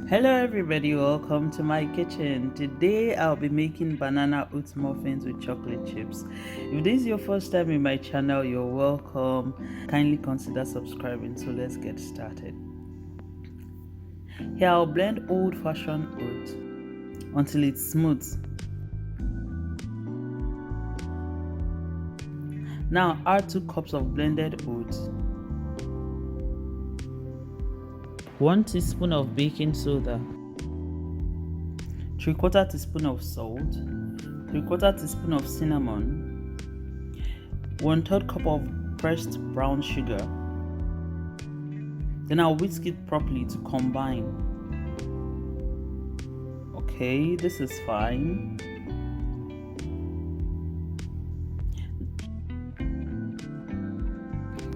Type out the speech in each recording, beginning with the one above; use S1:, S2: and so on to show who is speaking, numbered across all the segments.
S1: Hello everybody, welcome to my kitchen. Today I'll be making banana oat muffins with chocolate chips. If this is your first time in my channel, you're welcome. Kindly consider subscribing. So let's get started. Here I'll blend old-fashioned oat until it's smooth. Now add 2 cups of blended oats, 1 teaspoon of baking soda, 3/4 teaspoon of salt, 3/4 teaspoon of cinnamon, 1/3 cup of pressed brown sugar. Then I'll whisk it properly to combine. Okay, this is fine.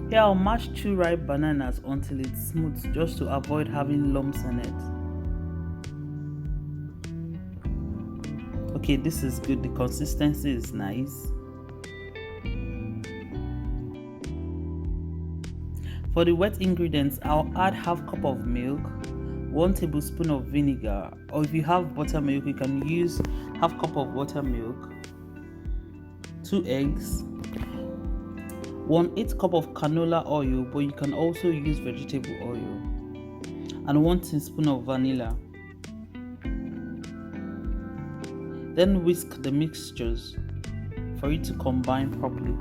S1: Here I'll mash 2 ripe bananas until it's smooth, just to avoid having lumps in it. Okay, this is good. The consistency is nice. For the wet ingredients, I'll add half cup of milk, 1 tablespoon of vinegar, or if you have buttermilk, you can use half cup of buttermilk, 2 eggs, 1/8 cup of canola oil, but you can also use vegetable oil, and 1 teaspoon of vanilla. Then whisk the mixtures for it to combine properly.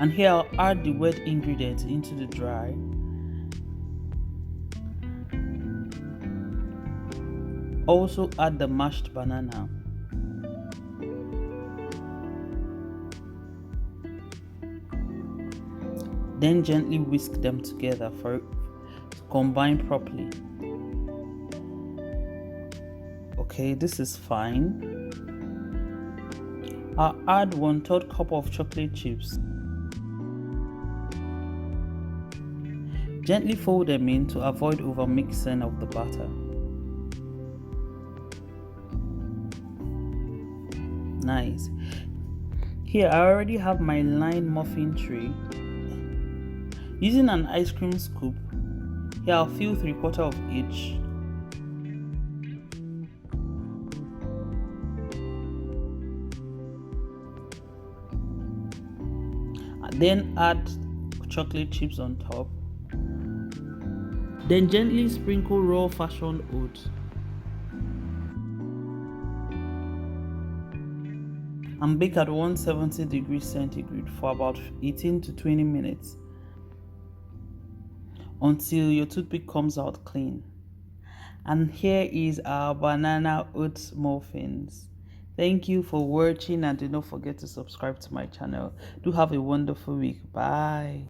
S1: And here I'll add the wet ingredients into the dry. Also add the mashed banana. Then gently whisk them together for it to combine properly. Okay, this is fine. I'll add 1/3 cup of chocolate chips. Gently fold them in to avoid over mixing of the batter. Nice. Here I already have my lined muffin tray. Using an ice cream scoop, here I'll fill 3/4 of each. Then add chocolate chips on top. Then gently sprinkle raw fashioned oats. And bake at 170 degrees centigrade for about 18 to 20 minutes until your toothpick comes out clean. And here is our banana oat muffins. Thank you for watching, and do not forget to subscribe to my channel. Do have a wonderful week. Bye.